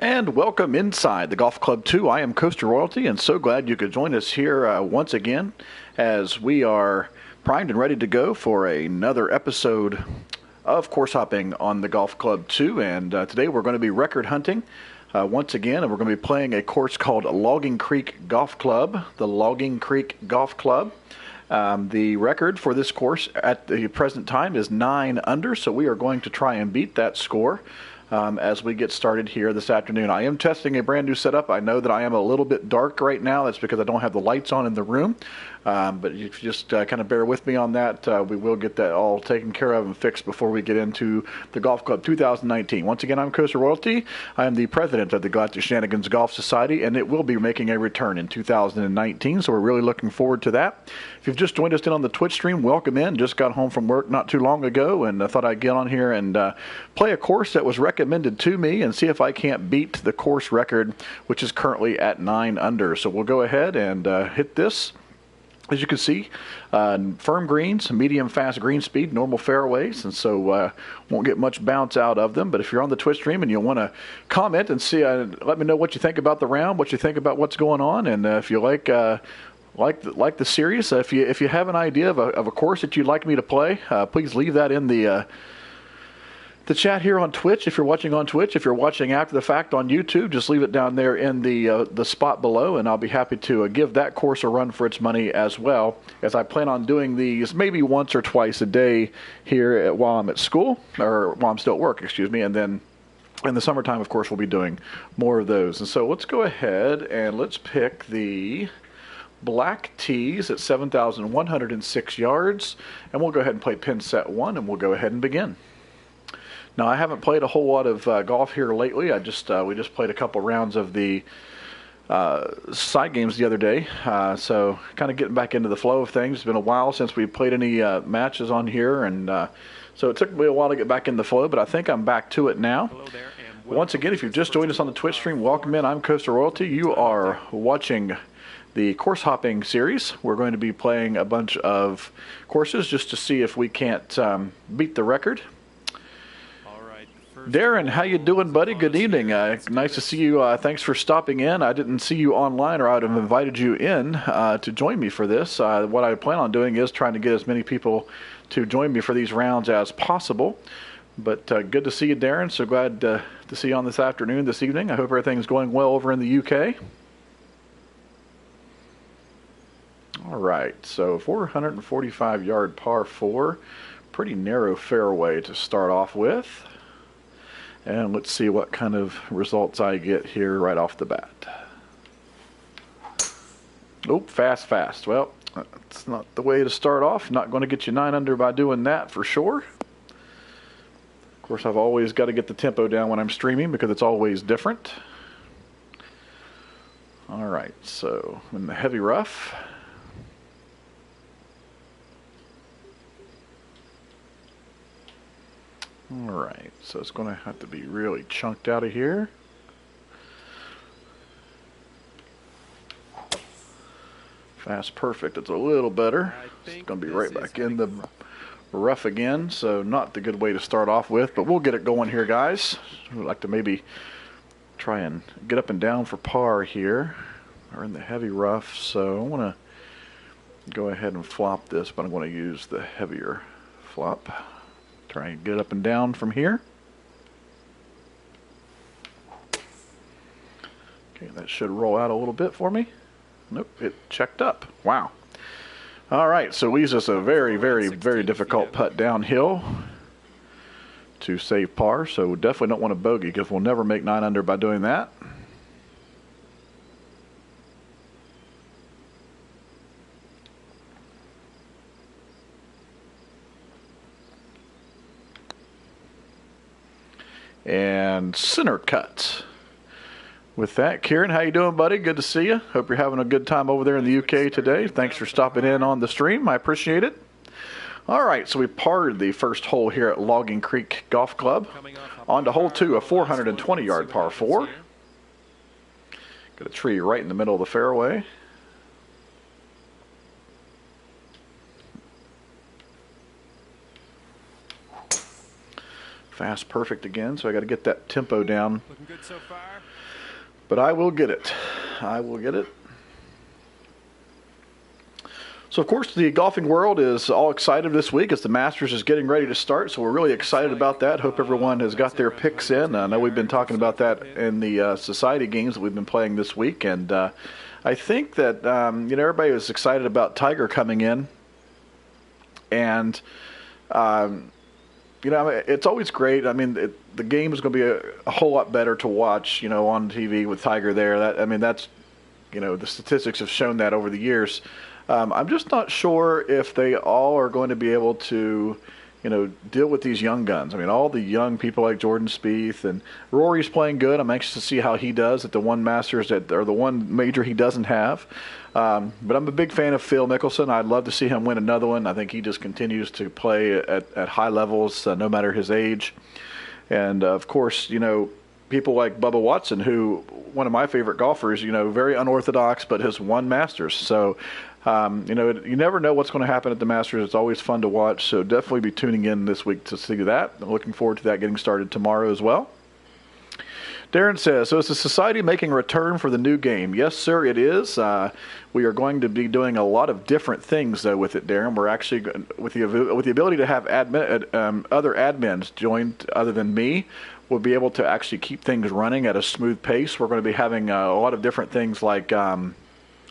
And welcome inside the Golf Club 2. I am Coaster Royalty, and so glad you could join us here once again as we are primed and ready to go for another episode of course hopping on the Golf Club 2. And today we're going to be record hunting once again, and we're going to be playing a course called Logging Creek Golf Club, the Logging Creek Golf Club. The record for this course at the present time is 9 under, so we are going to try and beat that score as we get started here this afternoon. I am testing a brand new setup. I know that I am a little bit dark right now. That's because I don't have the lights on in the room. But if you just kind of bear with me on that, we will get that all taken care of and fixed before we get into the Golf Club 2019. Once again, I'm Coaster Royalty. I am the president of the Galactic Shenanigans Golf Society, and it will be making a return in 2019, so we're really looking forward to that. If you've just joined us in on the Twitch stream, welcome in. Just got home from work not too long ago, and I thought I'd get on here and play a course that was recommended to me and see if I can't beat the course record, which is currently at 9 under. So we'll go ahead and hit this. As you can see, firm greens, medium fast green speed, normal fairways, and so won't get much bounce out of them. But if you're on the Twitch stream and you want to comment and see, let me know what you think about the round, what you think about what's going on, and if you like the series, if you have an idea of a course that you'd like me to play, please leave that in the chat here on Twitch. If you're watching on Twitch, if you're watching after the fact on YouTube, just leave it down there in the spot below, and I'll be happy to give that course a run for its money as well, as I plan on doing these maybe once or twice a day here while I'm at school, or while I'm still at work, excuse me, and then in the summertime, of course, we'll be doing more of those. And so let's go ahead and let's pick the black tees at 7,106 yards, and we'll go ahead and play pin set 1, and we'll go ahead and begin. Now, I haven't played a whole lot of golf here lately. We just played a couple rounds of the side games the other day, so kind of getting back into the flow of things. It's been a while since we played any matches on here, and so it took me a while to get back in the flow, but I think I'm back to it now. Once again, if you've just joined us on the Twitch stream, welcome in. I'm Coaster Royalty. You are watching the course hopping series. We're going to be playing a bunch of courses just to see if we can't beat the record. Darren, how you doing, buddy? Good evening. Nice to see you. Thanks for stopping in. I didn't see you online, or I would have invited you in to join me for this. What I plan on doing is trying to get as many people to join me for these rounds as possible. But good to see you, Darren. So glad to see you on this afternoon, this evening. I hope everything's going well over in the UK. All right, so 445-yard par 4. Pretty narrow fairway to start off with. And let's see what kind of results I get here right off the bat. Oh, fast. Well, that's not the way to start off. Not going to get you 9 under by doing that for sure. Of course, I've always got to get the tempo down when I'm streaming because it's always different. All right, so in the heavy rough. All right, so it's going to have to be really chunked out of here. Fast perfect, it's a little better. It's going to be right back in the rough again, so not the good way to start off with, but we'll get it going here, guys. We'd like to maybe try and get up and down for par here. We're in the heavy rough, so I want to go ahead and flop this, but I'm going to use the heavier flop. Try and get up and down from here. Okay, that should roll out a little bit for me. Nope, it checked up. Wow. All right, so leaves us a very, very, very difficult putt downhill to save par. So we definitely don't want to bogey because we'll never make 9 under by doing that. And center cut. With that, Kieran, how you doing, buddy? Good to see you. Hope you're having a good time over there in the UK today. Thanks for stopping in on the stream. I appreciate it. All right, so we parred the first hole here at Logging Creek Golf Club. On to hole 2, a 420-yard par 4. Got a tree right in the middle of the fairway. Fast perfect again, so I got to get that tempo down. Looking good so far. But I will get it. I will get it. So, of course, the golfing world is all excited this week as the Masters is getting ready to start. So we're really excited about that. Hope everyone has got their picks in. I know we've been talking about that in the society games that we've been playing this week. And I think that, everybody was excited about Tiger coming in. And, it's always great. I mean, the game is going to be a whole lot better to watch, on TV with Tiger there. That's, the statistics have shown that over the years. I'm just not sure if they all are going to be able to, deal with these young guns. I mean, all the young people like Jordan Spieth and Rory's playing good. I'm anxious to see how he does at the one Masters or the one major he doesn't have. But I'm a big fan of Phil Mickelson. I'd love to see him win another one. I think he just continues to play at high levels, no matter his age. And, of course, people like Bubba Watson, who one of my favorite golfers, very unorthodox, but has won Masters. So, you never know what's going to happen at the Masters. It's always fun to watch. So definitely be tuning in this week to see that. I'm looking forward to that getting started tomorrow as well. Darren says, so is the society making a return for the new game? Yes, sir, it is. We are going to be doing a lot of different things, though, with it, Darren. We're actually, with the ability to have other admins joined other than me, we'll be able to actually keep things running at a smooth pace. We're going to be having a lot of different things like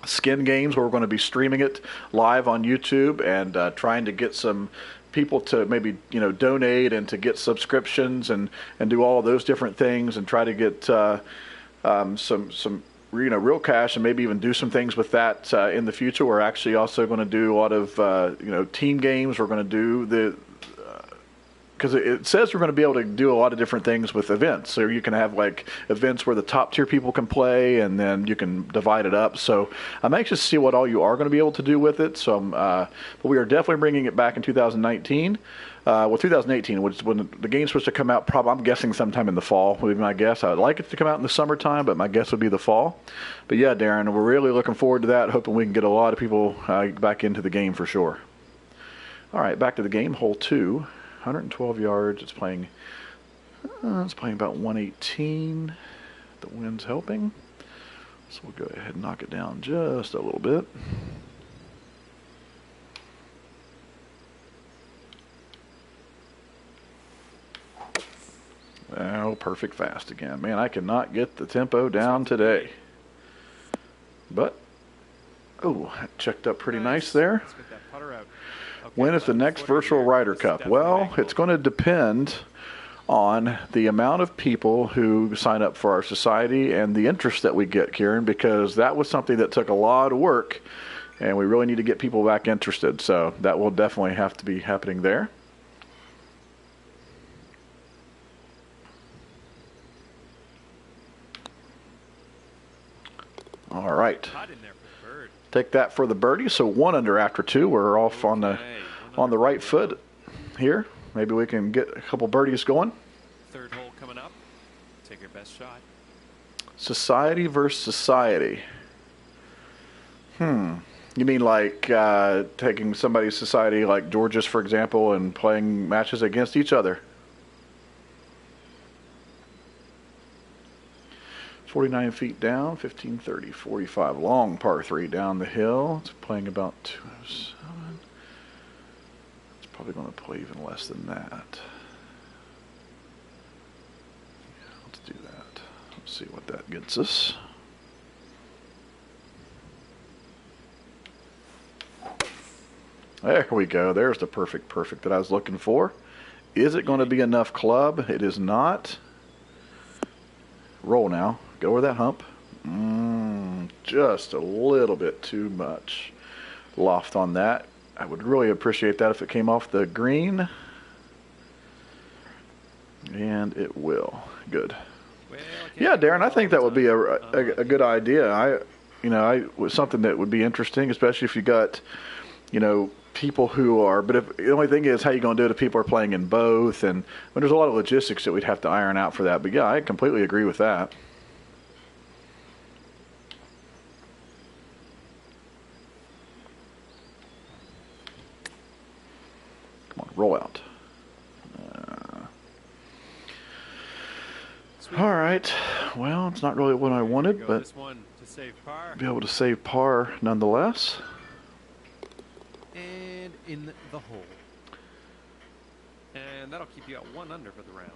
skin games where we're going to be streaming it live on YouTube and trying to get some people to maybe donate and to get subscriptions and do all of those different things and try to get some real cash and maybe even do some things with that in the future. We're actually also going to do a lot of team games. We're going to do because it says we're going to be able to do a lot of different things with events. So you can have like events where the top tier people can play, and then you can divide it up. So I'm anxious to see what all you are going to be able to do with it. So, but we are definitely bringing it back in 2019. 2018, which is when the game's supposed to come out. Probably, I'm guessing sometime in the fall would be my guess. I would like it to come out in the summertime, but my guess would be the fall. But yeah, Darren, we're really looking forward to that. Hoping we can get a lot of people back into the game for sure. All right, back to the game. Hole 2. 112 yards. It's playing about 118. The wind's helping. So we'll go ahead and knock it down just a little bit. Oh, perfect fast again. Man, I cannot get the tempo down today. But, that checked up pretty nice there. Let's get that putter out. Okay, When is the next virtual Ryder Cup? Well, it's going to depend on the amount of people who sign up for our society and the interest that we get, Kieran, because that was something that took a lot of work, and we really need to get people back interested. So that will definitely have to be happening there. All right. Take that for the birdie. So 1 under after 2. We're off on the right foot here. Maybe we can get a couple birdies going. Third hole coming up. Take your best shot. Society versus society. You mean like taking somebody's society like Georgia's, for example, and playing matches against each other? 49 feet down, 1530, 45. Long par 3 down the hill. It's playing about 207. It's probably going to play even less than that. Yeah, let's do that. Let's see what that gets us. There we go. There's the perfect that I was looking for. Is it going to be enough club? It is not. Roll now. Go over that hump. Just a little bit too much loft on that. I would really appreciate that if it came off the green. And it will. Good. Yeah, Darren, I think that would be a good idea. I was something that would be interesting, especially if you got, people who are, but if the only thing is how you going to do it if people are playing in both, and there's a lot of logistics that we'd have to iron out for that. But yeah, I completely agree with that. Come on, roll out. sweep. All right. Well, it's not really what I wanted, Go but this one to save par. be able to save par nonetheless. And in the hole. And that'll keep you at 1 under for the round.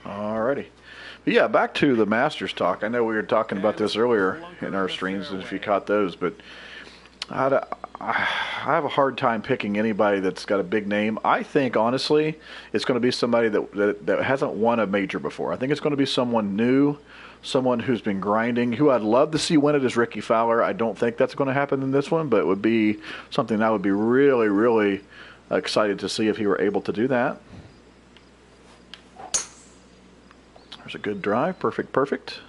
Alrighty. But yeah, back to the Masters talk. I know we were talking about this earlier in our streams, if you caught those, but I have a hard time picking anybody that's got a big name. I think, honestly, it's going to be somebody that hasn't won a major before. I think it's going to be someone new, someone who's been grinding. Who I'd love to see win it is Ricky Fowler. I don't think that's going to happen in this one, but it would be something that I would be really, really excited to see if he were able to do that. There's a good drive. Perfect, perfect.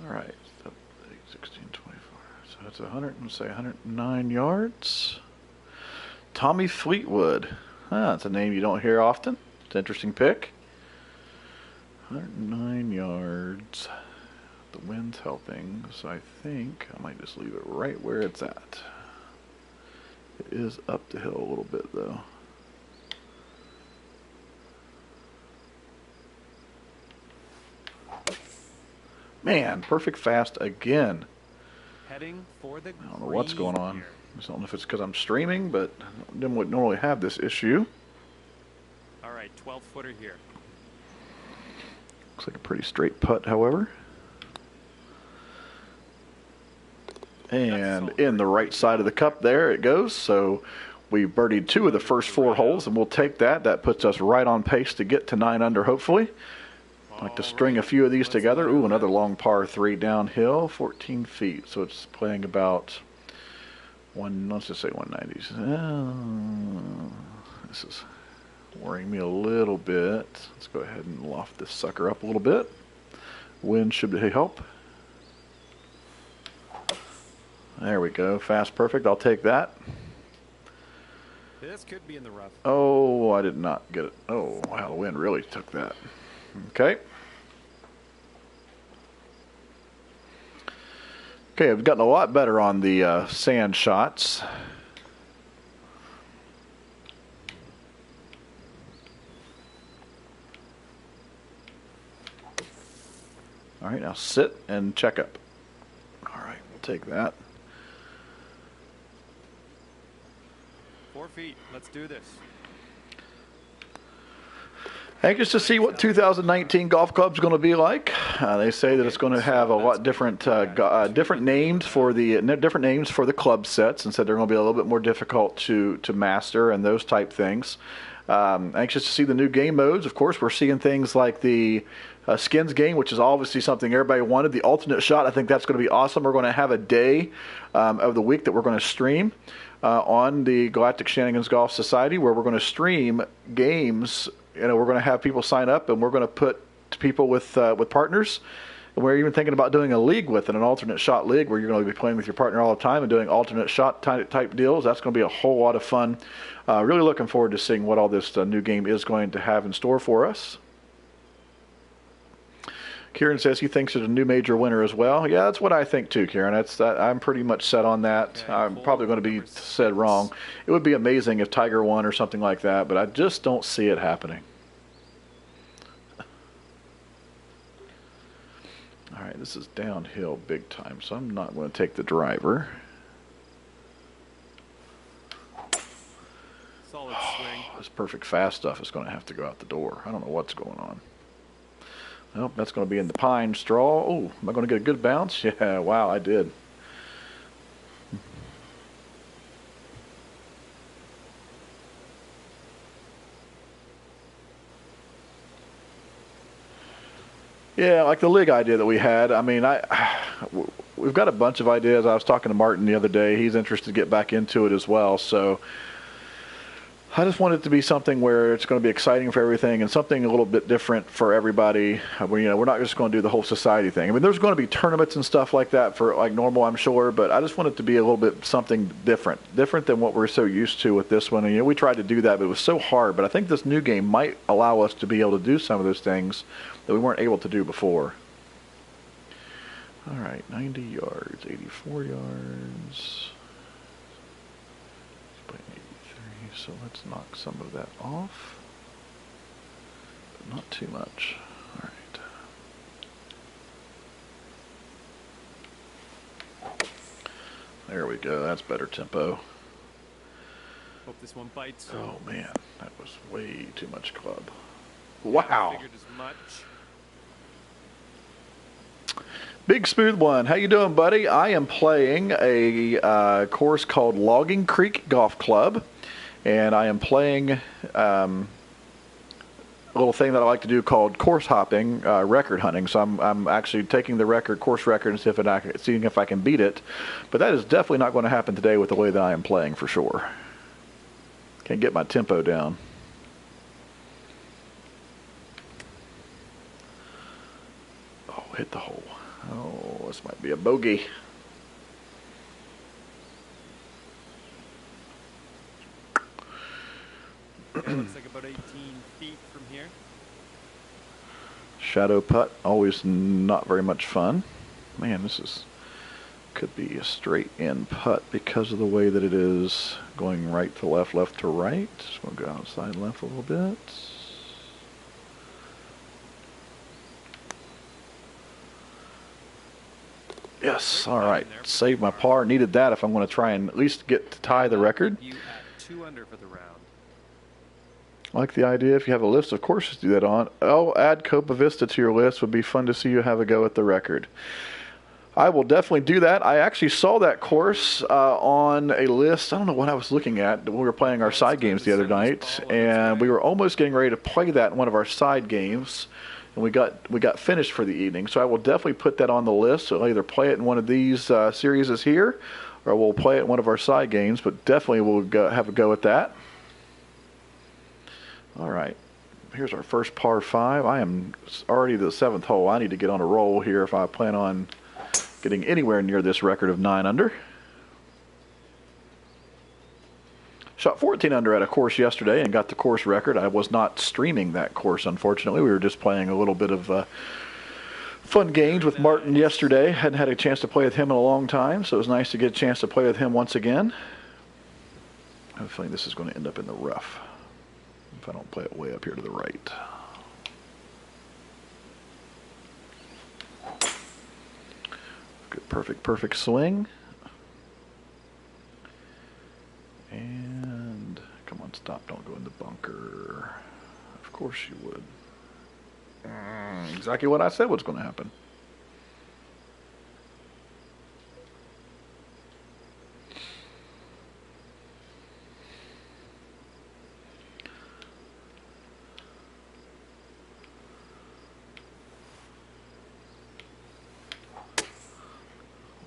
All right. 16, 24. So that's 109 yards. Tommy Fleetwood. That's a name you don't hear often. It's an interesting pick. 109 yards. The wind's helping, so I think I might just leave it right where it's at. It is up the hill a little bit, though. Man, perfect fast again. Heading for the I don't know what's going on. here. I don't know if it's because I'm streaming, but I wouldn't normally have this issue. All right, 12-footer here. Looks like a pretty straight putt, however. And in the right side of the cup, there it goes. So we birdied 2 of the first 4 holes, and we'll take that. That puts us right on pace to get to 9 under, hopefully. I'd like to string a few of these together. Ooh, another long par 3 downhill, 14 feet. So it's playing about let's just say 190s. This is worrying me a little bit. Let's go ahead and loft this sucker up a little bit. Wind should help. There we go. Fast, perfect. I'll take that. This could be in the rough. Oh, I did not get it. Oh, wow, the wind really took that. Okay. Okay, I've gotten a lot better on the sand shots. All right, now sit and check up. All right, we'll take that. 4 feet. Let's do this. Anxious to see what 2019 golf club's going to be like. They say that it's going to have a lot different different names for the club sets, and said they're going to be a little bit more difficult to master and those type things. Anxious to see the new game modes. Of course, we're seeing things like the skins game, which is obviously something everybody wanted. The alternate shot, I think that's going to be awesome. We're going to have a day of the week that we're going to stream on the Galactic Shenanigans Golf Society, where we're going to stream games. You know, we're going to have people sign up, and we're going to put people with partners. And we're even thinking about doing a league with it, an alternate shot league, where you're going to be playing with your partner all the time and doing alternate shot type deals. That's going to be a whole lot of fun. Really looking forward to seeing what all this new game is going to have in store for us. Kieran says he thinks it's a new major winner as well. Yeah, that's what I think too, Kieran. I'm pretty much set on that. I'm probably going to be said wrong. It would be amazing if Tiger won or something like that, but I just don't see it happening. All right, this is downhill big time, so I'm not going to take the driver. Solid swing. This perfect fast stuff is going to have to go out the door. I don't know what's going on. Well, that's going to be in the pine straw. Oh, am I going to get a good bounce? Yeah, wow, I did. Yeah, like the league idea that we had. I mean, we've got a bunch of ideas. I was talking to Martin the other day. He's interested to get back into it as well. So I just want it to be something where it's going to be exciting for everything and something a little bit different for everybody. We're not just going to do the whole society thing. I mean, there's going to be tournaments and stuff like that for like normal, I'm sure, but I just want it to be a little bit something different than what we're so used to with this one. And we tried to do that, but it was so hard. But I think this new game might allow us to be able to do some of those things that we weren't able to do before. All right, 90 yards, 84 yards. So let's knock some of that off, but not too much. All right. There we go. That's better tempo. Hope this one bites. Oh, man. That was way too much club. Wow. Figured as much. Big Smooth One. How you doing, buddy? I am playing a course called Logging Creek Golf Club. And I am playing a little thing that I like to do called course hopping, record hunting. So I'm actually taking the course record and seeing if I can beat it. But that is definitely not going to happen today with the way that I am playing for sure. Can't get my tempo down. Oh, hit the hole. Oh, this might be a bogey. Yeah, looks like about 18 feet from here. Shadow putt, always not very much fun. Man, could be a straight in putt because of the way that it is going right to left, left to right. Just going to go outside left a little bit. Yes, all right. Saved my par. Needed that if I'm going to try and at least get to tie the record. You at 2 under for the round. I like the idea. If you have a list of courses to do that on. Oh, add Copa Vista to your list. Would be fun to see you have a go at the record. I will definitely do that. I actually saw that course on a list. I don't know what I was looking at. We were playing our side games the other night, and we were almost getting ready to play that in one of our side games, and we got finished for the evening. So I will definitely put that on the list. So I'll either play it in one of these series here, or we'll play it in one of our side games. But definitely we'll have a go at that. All right. Here's our first par 5. I am already the 7th hole. I need to get on a roll here if I plan on getting anywhere near this record of 9 under. Shot 14 under at a course yesterday and got the course record. I was not streaming that course, unfortunately. We were just playing a little bit of fun games with Martin yesterday. Hadn't had a chance to play with him in a long time, so it was nice to get a chance to play with him once again. I have a feeling this is going to end up in the rough if I don't play it way up here to the right. Good, perfect swing. And come on, stop, don't go in the bunker. Of course you would. Exactly what I said was going to happen.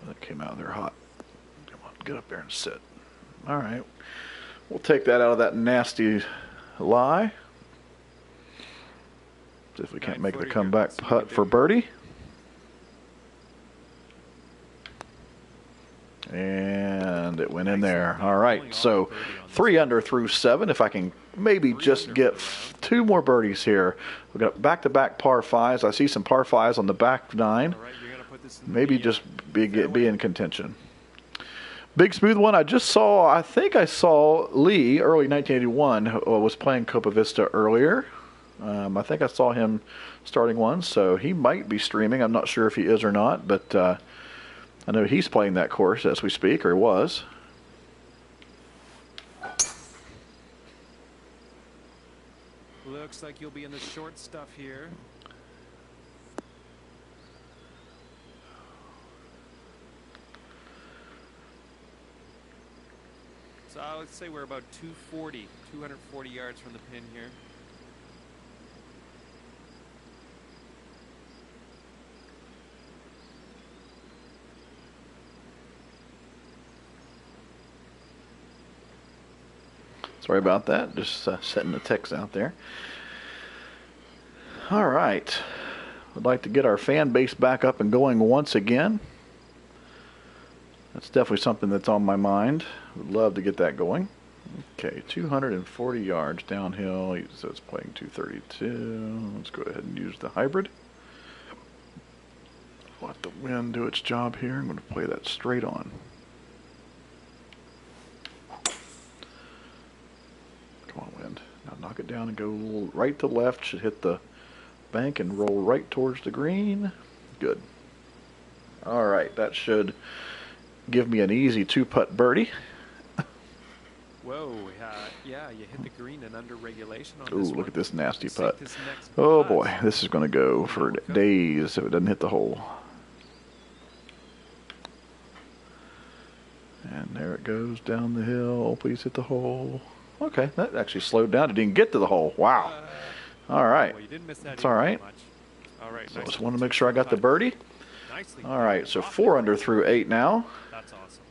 That came out there hot. Come on, get up there and sit. All right. We'll take that out of that nasty lie. See if we can't make the comeback putt for birdie. And it went in there. All right. So 3 under through 7. If I can maybe just get 2 more birdies here. We've got back-to-back par 5s. I see some par 5s on the back 9. Maybe just be in contention. Big Smooth One. I think I saw Lee, early 1981, was playing Copa Vista earlier. I think I saw him starting one, so he might be streaming. I'm not sure if he is or not, but I know he's playing that course as we speak, or was. Looks like you'll be in the short stuff here. So I would say we're about 240 yards from the pin here. Sorry about that. Just setting the text out there. All right. I'd like to get our fan base back up and going once again. That's definitely something that's on my mind. Would love to get that going. Okay, 240 yards downhill. He says playing 232. Let's go ahead and use the hybrid. Let the wind do its job here. I'm going to play that straight on. Come on, wind. Now knock it down and go right to left. Should hit the bank and roll right towards the green. Good. All right, that should give me an easy 2-putt birdie. Whoa, yeah, you hit the green and under regulation on Ooh, this look one. at this nasty Sink putt. this next Oh putt. boy, this is going to go for days if it doesn't hit the hole. And there it goes down the hill. Please hit the hole. Okay, that actually slowed down. It didn't get to the hole. Wow. All right. Well, you didn't miss that It's all right. much. All right, So I nice just little wanted to make sure I got the putt. birdie. Nicely All right, done. so Off 4 the under right. through 8 now. That's awesome.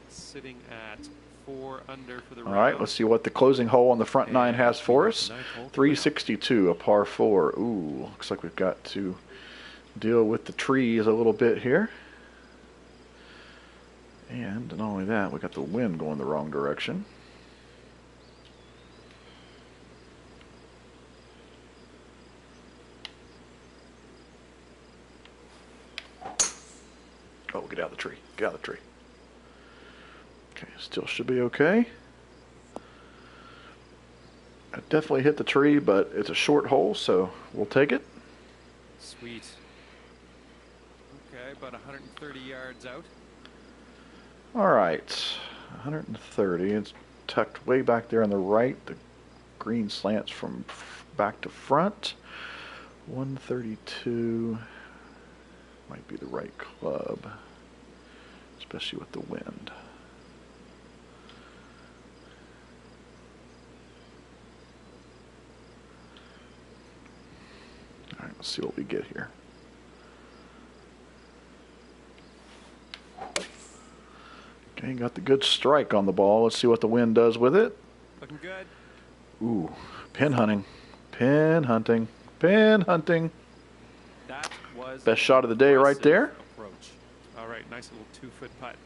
Sitting at 4 under for the All right, let's see what the closing hole on the front 9 has for us. 362, a par 4. Ooh, looks like we've got to deal with the trees a little bit here. And not only that, we got the wind going the wrong direction. Oh, get out of the tree. Get out of the tree. Okay, still should be okay. I definitely hit the tree, but it's a short hole, so we'll take it. Sweet. Okay, about 130 yards out. All right, 130. It's tucked way back there on the right. The green slants from back to front. 132 might be the right club, especially with the wind. All right, let's see what we get here. Okay, got the good strike on the ball. Let's see what the wind does with it. Looking good. Ooh, pin hunting, pin hunting, pin hunting. That was Best shot of the day right there. Approach. All right, nice little 2-foot putt.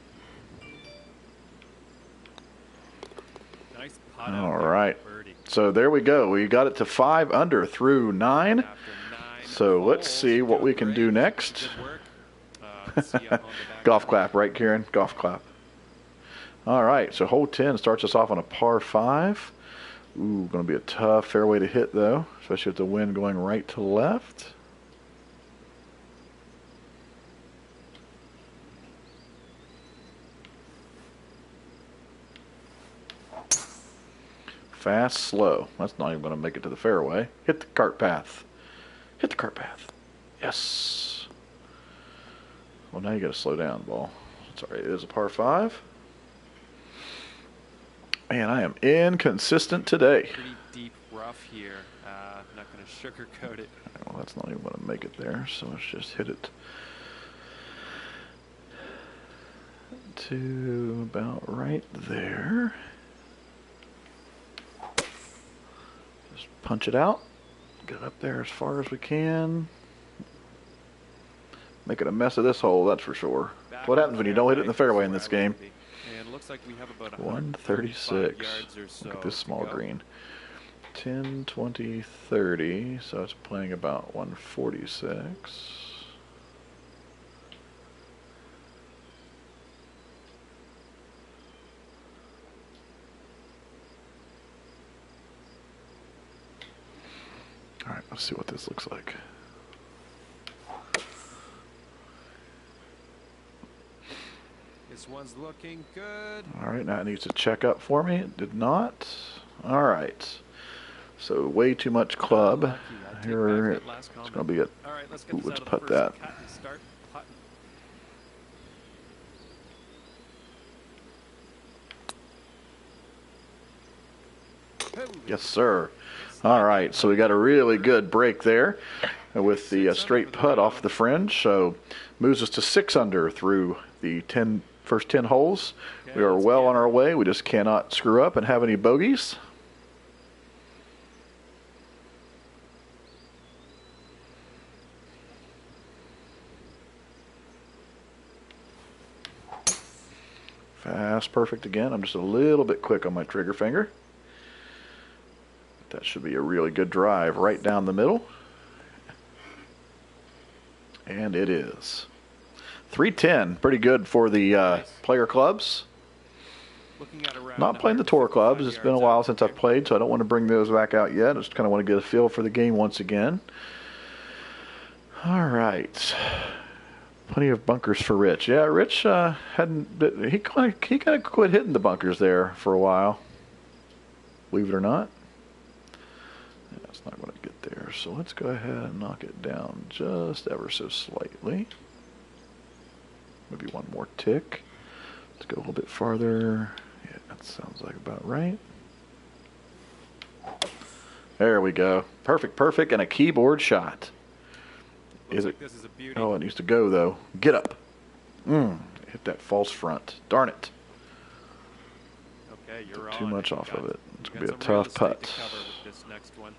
Nice putt. out All there, right. birdie. So there we go. We got it to 5 under through 9. After 9 So let's holes, see what doing we can great. do next. Good work. Let's see up on the back Golf nine. clap, right, Kieran? Golf clap. All right, so hole 10 starts us off on a par 5. Ooh, going to be a tough fairway to hit, though, especially with the wind going right to left. Fast, slow. That's not even going to make it to the fairway. Hit the cart path. Hit the cart path. Yes. Well, now you got to slow down, ball. It's all right. It is a par 5. Man, I am inconsistent today. Pretty deep rough here. Not going to sugarcoat it. Well, that's not even going to make it there, so let's just hit it to about right there. Just punch it out. Get it up there as far as we can. Making a mess of this hole, that's for sure. Back What on happens when you don't hit it in the fairway in where this I want game? to be. And it looks like we have about 136. yards or so Look at this to small go. green. 10, 20, 30. So it's playing about 146. All right, let's see what this looks like. This one's looking good. All right, now it needs to check up for me. It did not. All right. So way too much club. Lucky. I take Here, back that last it's comment. going to be a. All right, let's get Ooh, this let's out of putt the that. first cut and start putting. Yes, sir. All right, so we got a really good break there with the straight putt off the fringe. So moves us to 6 under through the 10 First 10 holes. Okay, We are let's well get on our way. We just cannot screw up and have any bogeys. Fast, perfect again. I'm just a little bit quick on my trigger finger. That should be a really good drive right down the middle. And it is. 310, pretty good for the player clubs. Looking at around Not playing the tour clubs. It's been a while since I've played, so I don't want to bring those back out yet. I just kind of want to get a feel for the game once again. All right. Plenty of bunkers for Rich. Yeah, Rich he kind of quit hitting the bunkers there for a while. Believe it or not. Yeah, it's not going to get there. So let's go ahead and knock it down just ever so slightly. Maybe one more tick. Let's go a little bit farther. Yeah, that sounds like about right. There we go. Perfect, perfect, and a keyboard shot. Looks like this is a beauty. Oh, it needs to go, though. Get up. Hit that false front. Darn it. Okay, you're on. Too much off of it. It's going to be a Got some real tough estate putt. to cover with this next one.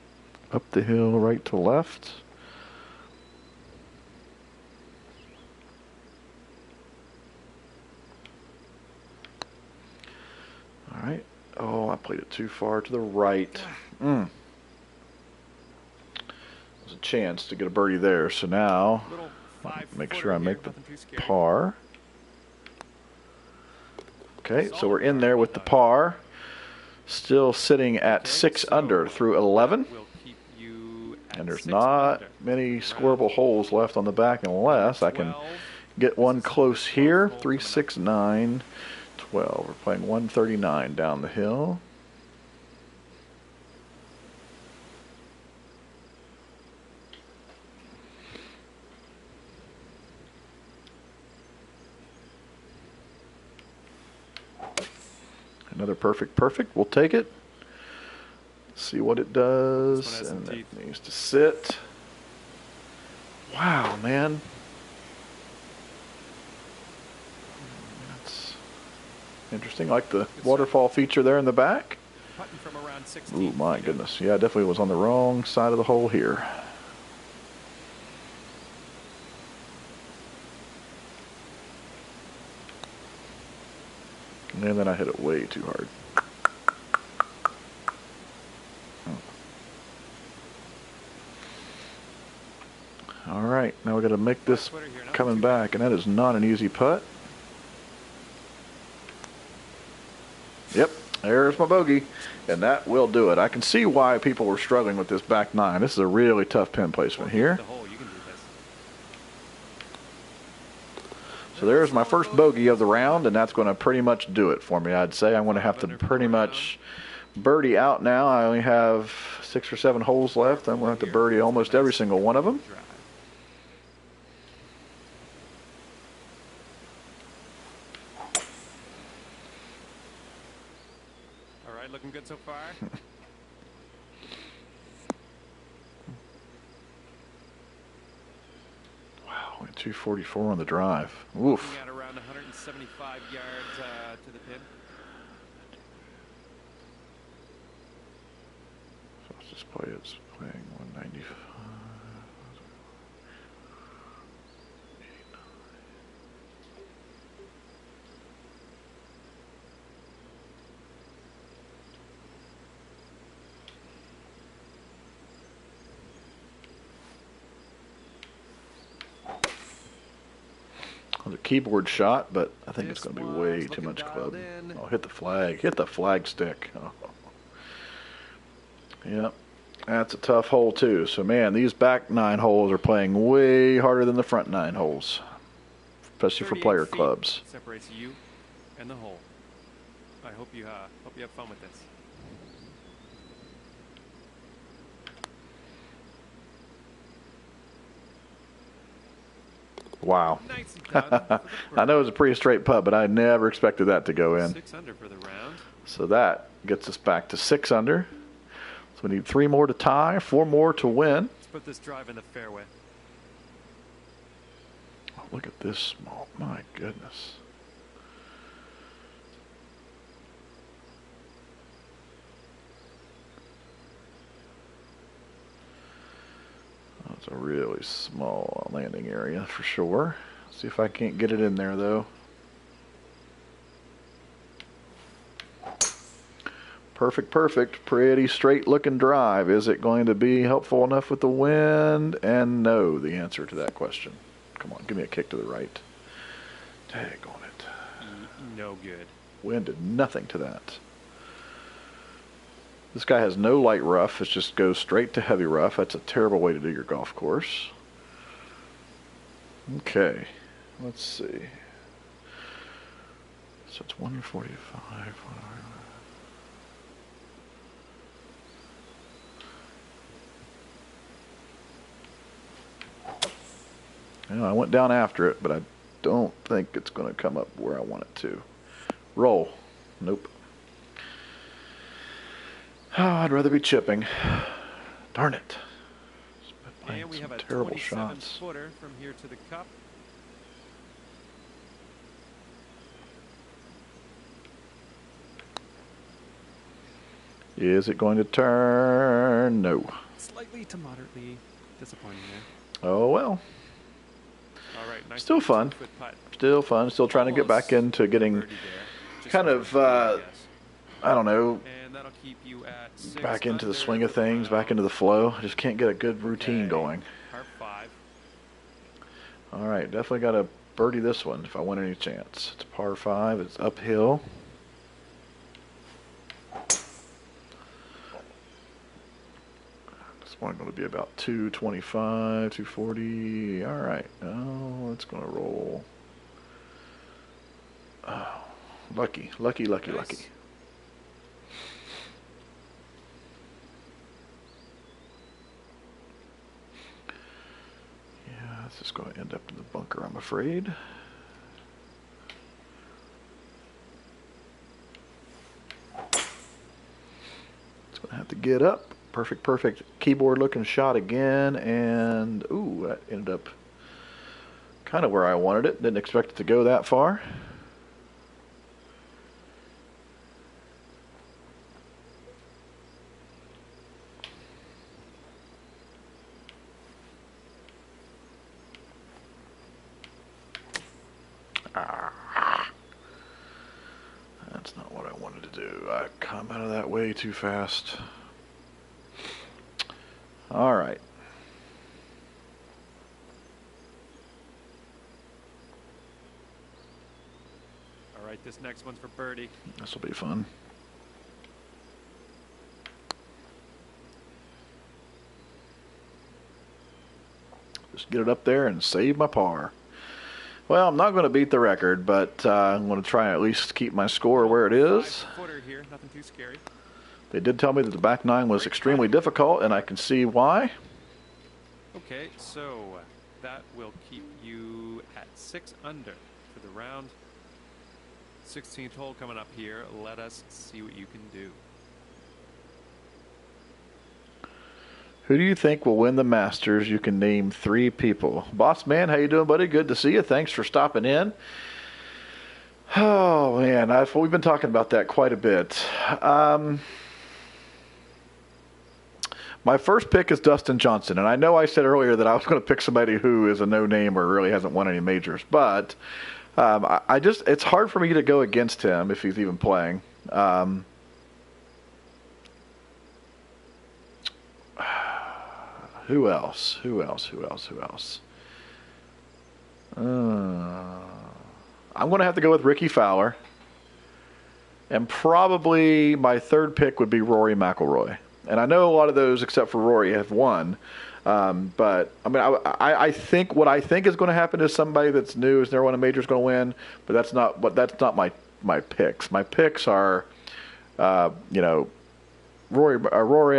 Up the hill, right to left. All right. Oh, I played it too far to the right. There's a chance to get a birdie there. So now, Little make 5-footer sure I here, make the nothing too scary. par. Okay, so we're in there with the par. Still sitting at Okay, 6 so under through 11. We'll keep you at And there's 6 not under. many scoreable holes left on the back unless I can 12. get one This is close the 12th here. hole 3, coming up. 6, 9, 12. We're playing 139 down the hill. Another perfect, perfect. We'll take it. See what it does. This one has some And teeth. it needs to sit. Wow, man. That's interesting. I like the waterfall feature there in the back. Putting from around 16 Ooh, my feet. goodness. Yeah, definitely was on the wrong side of the hole here. And then I hit it way too hard. All right, now we got to make this Footer here, nothing coming too back, and that is not an easy putt. Yep, there's my bogey, and that will do it. I can see why people were struggling with this back nine. This is a really tough pin placement here. The hole, you can do this. So there's my first bogey of the round, and that's going to pretty much do it for me. I'd say I'm going to have to pretty much birdie out now. I only have 6 or 7 holes left. I'm going to have to birdie almost every single one of them. Drive. All right, looking good so far. Wow, 244 on the drive. Oof. Looking at around 175 yards to the pin. So let's just play it's playing 195. The keyboard shot, but I think it's This going to be one's way too looking much club. dialed in. Oh, hit the flag. Hit the flag stick. Oh. Yep. That's a tough hole, too. So, man, these back 9 holes are playing way harder than the front 9 holes, especially for 38 player feet clubs. separates you and the hole. I hope you have fun with this. Wow. Nicely done. for the I know it was a pretty straight putt, but I never expected that to go in. 6 under for the round. So that gets us back to 6 under. So we need 3 more to tie, 4 more to win. Let's put this drive in the fairway. Oh, look at this small. My goodness. It's a really small landing area for sure. See if I can't get it in there though. Perfect, perfect. Pretty straight looking drive. Is it going to be helpful enough with the wind? And no, the answer to that question. Come on, give me a kick to the right. Dang on it. No good. Wind did nothing to that. This guy has no light rough. It just goes straight to heavy rough. That's a terrible way to do your golf course. Okay, let's see. So it's 145. You know, I went down after it, but I don't think it's going to come up where I want it to. Roll. Nope. Oh, I'd rather be chipping. Darn it. And we have a terrible 27 shots. footer from here to the cup. Is it going to turn? No. Slightly to moderately disappointing there. Oh, well. All right, nice Still fun. 2-foot putt. Still fun. Still trying to get back into getting Birdie there. Just kind over of, birdie, yes. I don't know, And that'll keep you at 6 back into the under swing of for the things, round. back into the flow. I just can't get a good routine Okay, going. Par 5. All right, definitely got to birdie this one if I want any chance. It's par 5. It's uphill. This one going to be about 225, 240. All right, oh, it's going to roll. Oh, lucky, lucky, lucky, Nice. lucky. Yeah, this is going to end up in the bunker, I'm afraid. It's going to have to get up. Perfect, perfect keyboard looking shot again. And, ooh, that ended up kind of where I wanted it. Didn't expect it to go that far. That's not what I wanted to do. I come out of that way too fast. All right. All right, this next one's for birdie. This will be fun. Just get it up there and save my par. Well, I'm not going to beat the record, but I'm going to try and at least keep my score where it is. 5-footer here, nothing too scary. They did tell me that the back nine was extremely difficult, and I can see why. Okay, so that will keep you at 6 under for the round. 16th hole coming up here. Let us see what you can do. Who do you think will win the Masters? You can name 3 people. Boss man, how you doing, buddy? Good to see you. Thanks for stopping in. Oh, man, we've been talking about that quite a bit. My first pick is Dustin Johnson, and I know I said earlier that I was going to pick somebody who is a no-name or really hasn't won any majors, but it's hard for me to go against him if he's even playing. Who else? I'm going to have to go with Ricky Fowler. And probably my third pick would be Rory McIlroy. And I know a lot of those, except for Rory, have won. But I mean, I think what I think is going to happen is somebody that's new, has never won a major, is going to win. But that's not my picks. My picks are, Rory.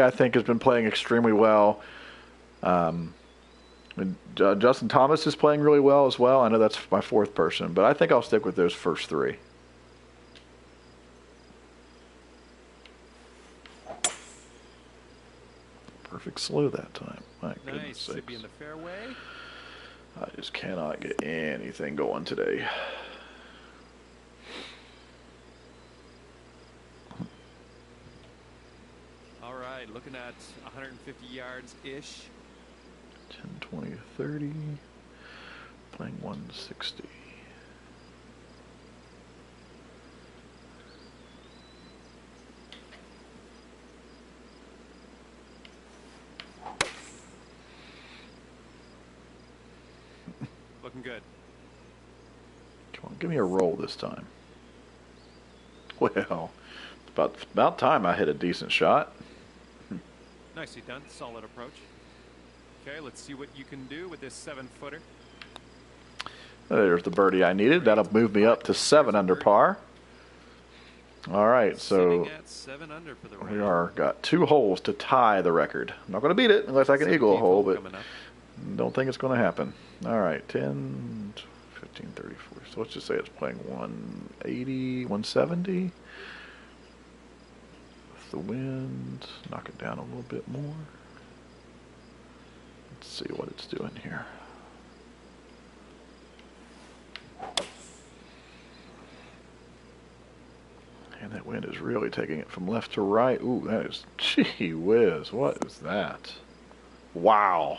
I think has been playing extremely well. Justin Thomas is playing really well as well. I know that's my fourth person, but I think I'll stick with those first 3. Perfect slow that time. My goodness Nice. Should sakes. be in the fairway. I just cannot get anything going today. All right, looking at 150 yards-ish. 10, 20, 30. Playing 160. Looking good. Come on, give me a roll this time. Well, it's about time I hit a decent shot. Nicely done. Solid approach. Okay, let's see what you can do with this 7-footer. There's the birdie I needed. That'll move me up to 7 under par. All right, so Sitting at 7 under for the we round. got 2 holes to tie the record. I'm not going to beat it unless I can eagle a 17th hole, but coming up. don't think it's going to happen. All right, 10, 15, 30, 40. So let's just say it's playing 180, 170. With the wind, knock it down a little bit more. Let's see what it's doing here. And that wind is really taking it from left to right. Ooh, that is, gee whiz, what is that? Wow.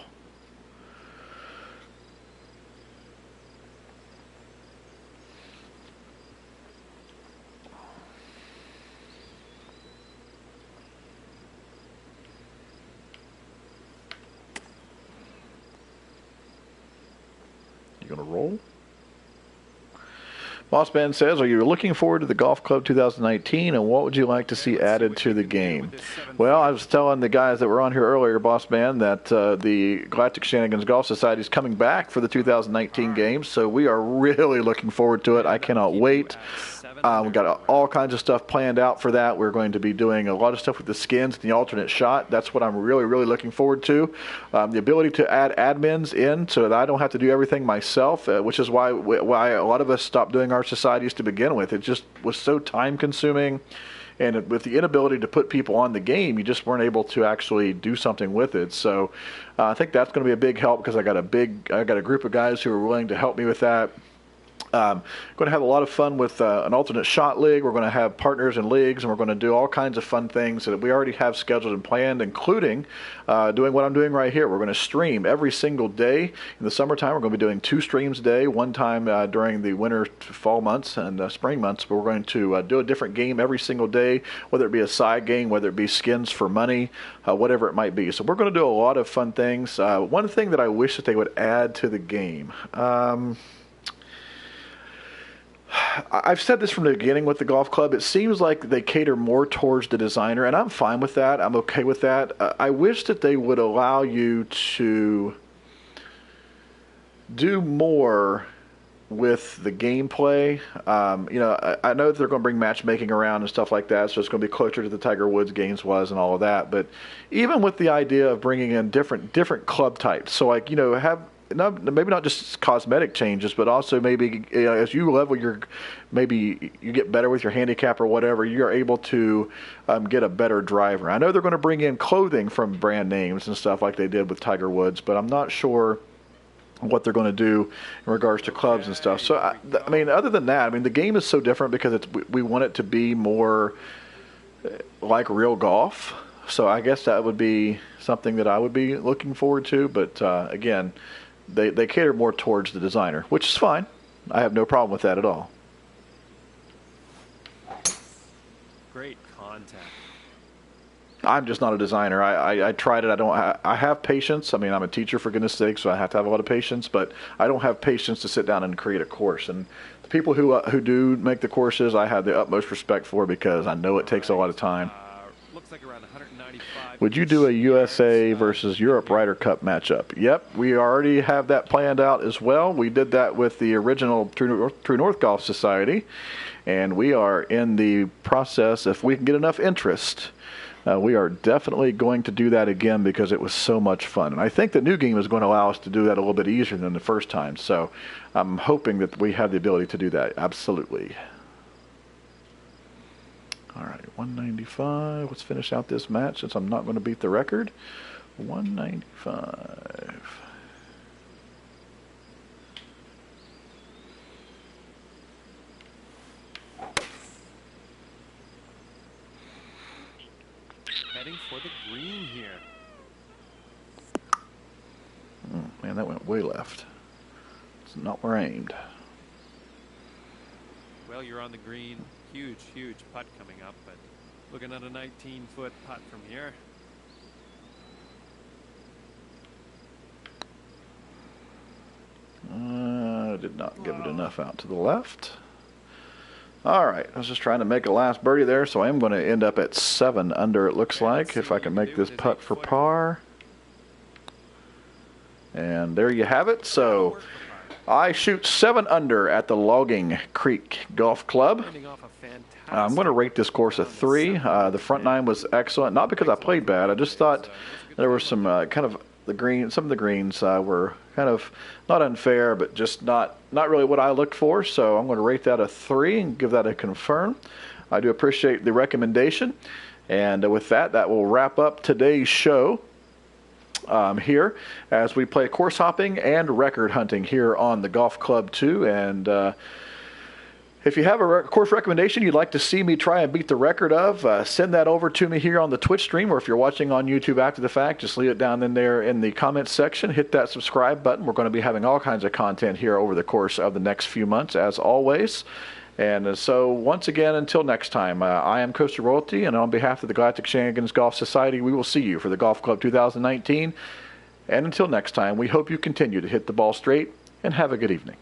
You gonna roll? Boss Man says, are you looking forward to the Golf Club 2019, and what would you like to see added to the game? Well, I was telling the guys that were on here earlier, Boss Man, that the Galactic Shenanigans Golf Society is coming back for the 2019 games, so we are really looking forward to it. I cannot wait. We've got all kinds of stuff planned out for that. We're going to be doing a lot of stuff with the skins and the alternate shot. That's what I'm really, really looking forward to. The ability to add admins in so that I don't have to do everything myself, which is why a lot of us stopped doing our societies to begin with. It just was so time consuming. And with the inability to put people on the game, you just weren't able to actually do something with it. So I think that's going to be a big help because I got a group of guys who are willing to help me with that. Going to have a lot of fun with an alternate shot league. We're going to have partners in leagues, and we're going to do all kinds of fun things that we already have scheduled and planned, including doing what I'm doing right here. We're going to stream every single day. In the summertime, we're going to be doing 2 streams a day, one time during the winter, fall months, and spring months. But we're going to do a different game every single day, whether it be a side game, whether it be skins for money, whatever it might be. So we're going to do a lot of fun things. One thing that I wish that they would add to the game. I've said this from the beginning with the golf club. It seems like they cater more towards the designer, and I'm fine with that. I'm okay with that. I wish that they would allow you to do more with the gameplay. I know that they're going to bring matchmaking around and stuff like that, so it's going to be closer to the Tiger Woods games was and all of that. But even with the idea of bringing in different club types, so have maybe not just cosmetic changes, but also maybe as you level maybe you get better with your handicap or whatever, you're able to get a better driver. I know they're going to bring in clothing from brand names and stuff like they did with Tiger Woods, but I'm not sure what they're going to do in regards to clubs and stuff. So, other than that, the game is so different because we want it to be more like real golf. So I guess that would be something that I would be looking forward to. But again, they cater more towards the designer, which is fine. I have no problem with that at all. Great contact. I'm just not a designer. I tried it. I have patience. I'm a teacher, for goodness sake, so I have to have a lot of patience. But I don't have patience to sit down and create a course. And the people who do make the courses, I have the utmost respect for because I know it takes a lot of time. Looks like around 195. Would you do a USA versus Europe Ryder Cup matchup? Yep, we already have that planned out as well. We did that with the original True North Golf Society, and we are in the process, if we can get enough interest, we are definitely going to do that again because it was so much fun. And I think the new game is going to allow us to do that a little bit easier than the first time. So I'm hoping that we have the ability to do that. Absolutely. All right, 195. Let's finish out this match since I'm not going to beat the record. 195. Heading for the green here. Man, Man, that went way left. It's not where I aimed. Well, you're on the green. Huge, huge putt coming up, but looking at a 19-foot putt from here. Did not give it enough out to the left. All right, I was just trying to make a last birdie there, so I am going to end up at 7 under, it looks like, if I can make this putt for par. And there you have it. So I shoot 7 under at the Logging Creek Golf Club. I'm going to rate this course a 3. The front 9 was excellent, not because I played bad. I just thought there were some kind of some of the greens were kind of not unfair, but just not really what I looked for. So I'm going to rate that a 3 and give that a confirm. I do appreciate the recommendation. And with that, that will wrap up today's show here as we play course hopping and record hunting here on the Golf Club 2. And if you have a course recommendation you'd like to see me try and beat the record of, send that over to me here on the Twitch stream, or if you're watching on YouTube after the fact, just leave it down in there in the comments section. Hit that subscribe button. We're going to be having all kinds of content here over the course of the next few months, as always. And so once again, until next time, I am Coaster Royalty, and on behalf of the Galactic Shenanigans Golf Society, we will see you for the Golf Club 2019. And until next time, we hope you continue to hit the ball straight, and have a good evening.